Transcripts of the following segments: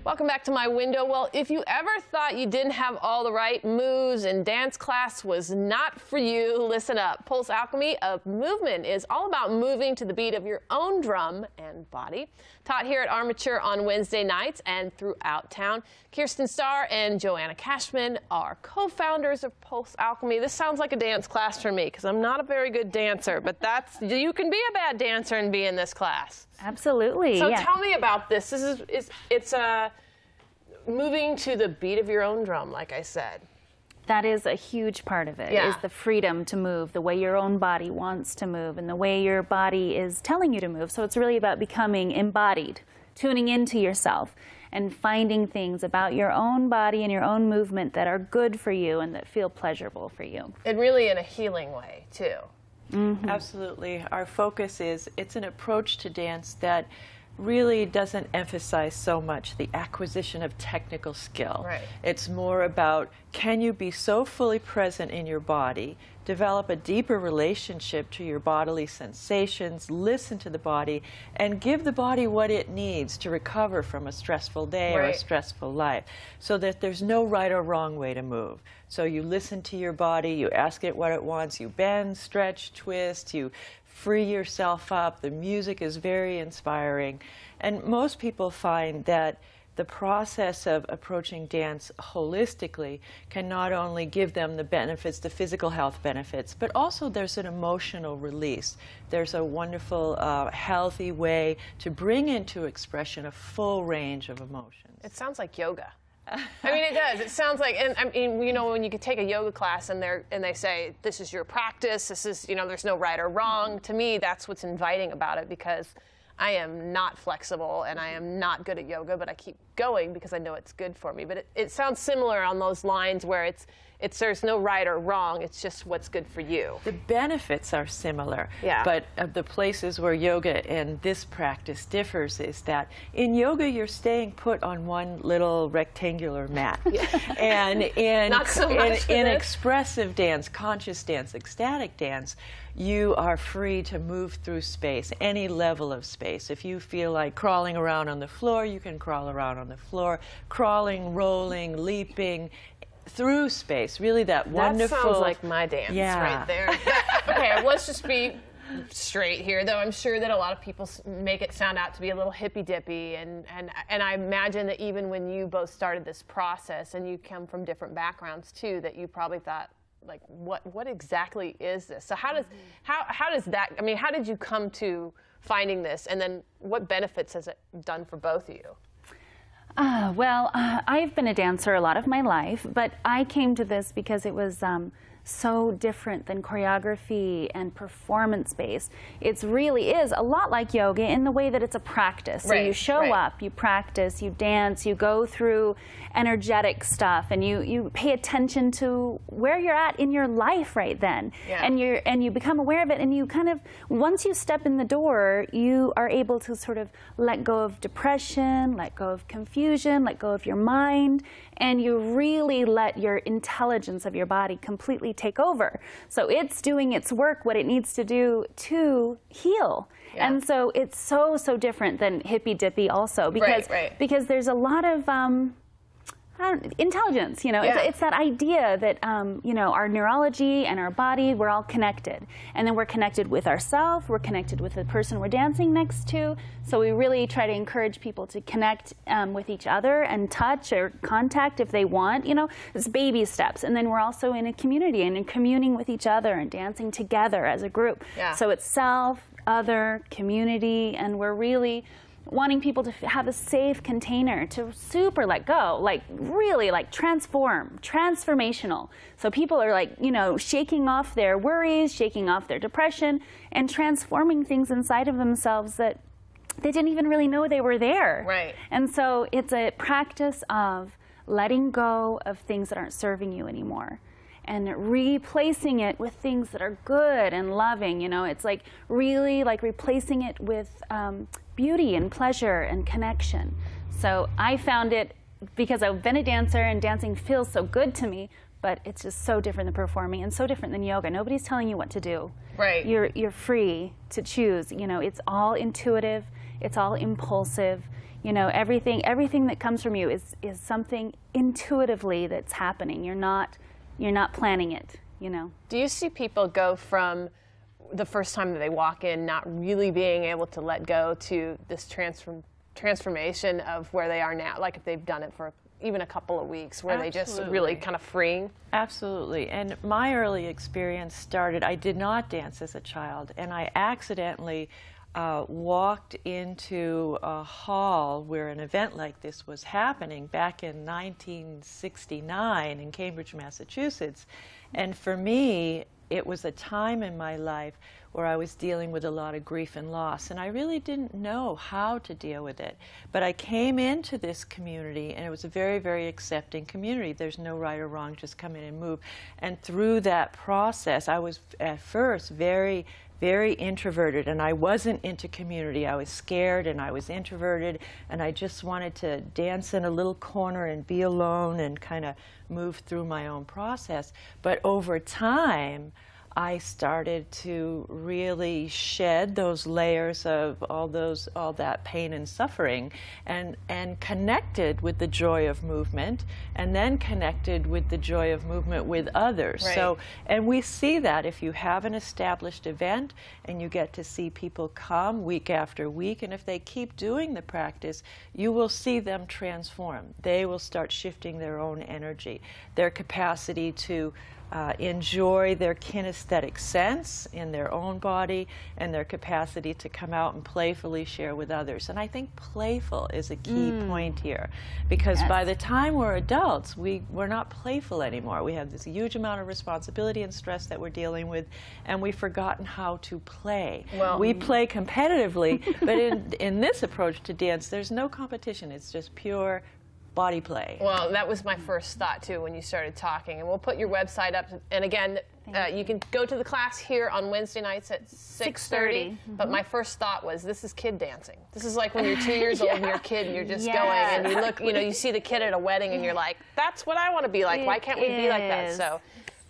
Welcome back to My Window. Well, if you ever thought you didn't have all the right moves and dance class was not for you, listen up. Pulse Alchemy of Movement is all about moving to the beat of your own drum and body. Taught here at Armature on Wednesday nights and throughout town. Kirsten Starr and Joanna Cashman are co-founders of Pulse Alchemy. This sounds like a dance class for me because I'm not a very good dancer, but you can be a bad dancer and be in this class. Absolutely. So yeah. tell me about this. It's moving to the beat of your own drum, like I said. That is a huge part of it, is the freedom to move, the way your own body wants to move, and the way your body is telling you to move. So it's really about becoming embodied, tuning into yourself, and finding things about your own body and your own movement that are good for you and that feel pleasurable for you. And really in a healing way, too. Mm-hmm. Absolutely. Our focus is, it's an approach to dance that really doesn't emphasize so much the acquisition of technical skill. Right. It's more about, can you be so fully present in your body, develop a deeper relationship to your bodily sensations, listen to the body, and give the body what it needs to recover from a stressful day or a stressful life, so that there's no right or wrong way to move. So you listen to your body, you ask it what it wants, you bend, stretch, twist, you free yourself up. The music is very inspiring. And most people find that the process of approaching dance holistically can not only give them the benefits, the physical health benefits, but also there's an emotional release. There's a wonderful, healthy way to bring into expression a full range of emotions. It sounds like yoga. I mean, it does. It sounds like, and I mean, you know, when you could take a yoga class and they say, this is your practice, this is, you know, there's no right or wrong. To me, that's what's inviting about it, because I am not flexible and I am not good at yoga, but I keep going because I know it's good for me. But it sounds similar on those lines where there's no right or wrong, it's just what's good for you. The benefits are similar, but the places where yoga and this practice differs is that in yoga you're staying put on one little rectangular mat. And in expressive dance, conscious dance, ecstatic dance, you are free to move through space, any level of space. If you feel like crawling around on the floor, you can crawl around on the floor, crawling, rolling, leaping, through space, really that wonderful... That sounds like my dance right there. Okay, let's just be straight here, though. I'm sure that a lot of people make it sound out to be a little hippy-dippy, and I imagine that even when you both started this process, and you come from different backgrounds too, that you probably thought, like, what exactly is this? So how does that, I mean, how did you come to finding this, and then what benefits has it done for both of you? Well, I've been a dancer a lot of my life, but I came to this because it was so different than choreography and performance-based. It really is a lot like yoga in the way that it's a practice. So you show up, you practice, you dance, you go through energetic stuff, and you pay attention to where you're at in your life right then. And you become aware of it, and you kind of, once you step in the door, you are able to sort of let go of depression, let go of confusion, let go of your mind, and you really let your intelligence of your body completely take over. So it's doing its work, what it needs to do to heal. And so it's so different than hippy-dippy also, because there's a lot of intelligence, you know. It's that idea that, you know, our neurology and our body, we're all connected. And then we're connected with ourselves, we're connected with the person we're dancing next to. So we really try to encourage people to connect with each other and touch or contact if they want, you know. It's baby steps. And then we're also in a community and in communing with each other and dancing together as a group. So it's self, other, community, and we're really wanting people to have a safe container to super let go, like really like transformational. So people are like, you know, shaking off their worries, shaking off their depression, and transforming things inside of themselves that they didn't even really know they were there. And so it's a practice of letting go of things that aren't serving you anymore, and replacing it with things that are good and loving. You know, it's like really like replacing it with beauty and pleasure and connection. So I found it because I've been a dancer and dancing feels so good to me. but it's just so different than performing and so different than yoga. Nobody's telling you what to do. Right. You're free to choose. You know, it's all intuitive. It's all impulsive. You know, everything that comes from you is something intuitively that's happening. You're not planning it, you know. Do you see people go from the first time that they walk in not really being able to let go to this transformation of where they are now, like if they've done it for even a couple of weeks, where they just really kind of freeing? Absolutely. And my early experience started, I did not dance as a child, and I accidentally walked into a hall where an event like this was happening back in 1969 in Cambridge, Massachusetts. And for me, it was a time in my life where I was dealing with a lot of grief and loss, and I really didn't know how to deal with it. But I came into this community, and it was a very, very accepting community. There's no right or wrong, just come in and move. And through that process, I was at first very, very introverted, and I wasn't into community. I was scared and I was introverted, and I just wanted to dance in a little corner and be alone and kind of move through my own process. But over time, I started to really shed those layers of all that pain and suffering, and connected with the joy of movement, and then connected with the joy of movement with others. Right. So, and we see that if you have an established event and you get to see people come week after week, and if they keep doing the practice, you will see them transform. They will start shifting their own energy, their capacity to enjoy their kinesthetic sense in their own body, and their capacity to come out and playfully share with others. And I think playful is a key point here, because by the time we're adults, we're not playful anymore. We have this huge amount of responsibility and stress that we're dealing with, and we've forgotten how to play. Well, we play competitively, but in this approach to dance, there's no competition. It's just pure body play. Well, that was my first thought too when you started talking, and we'll put your website up. And again, you can go to the class here on Wednesday nights at 6:30. But my first thought was, this is kid dancing. This is like when you're 2 years old and you're a kid and you're just going, and you look, you know, you see the kid at a wedding and you're like, that's what I want to be like. Why can't we be like that? So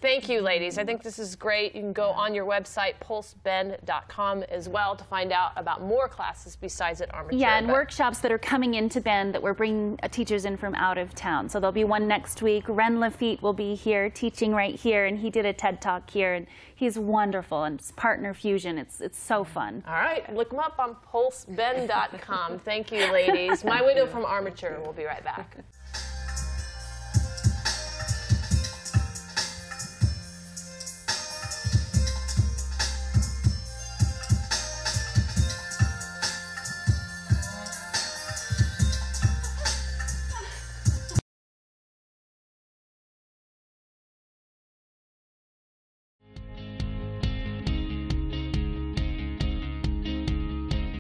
thank you, ladies. I think this is great. You can go on your website, pulsebend.com, as well, to find out about more classes besides at Armature. Yeah, and workshops that are coming into Bend that we're bringing teachers in from out of town. So there'll be one next week. Ren Lafitte will be here teaching right here, and he did a TED Talk here, and he's wonderful, and it's partner fusion. It's so fun. All right, look him up on pulsebend.com. Thank you, ladies. MyWindow from Armature. We'll be right back.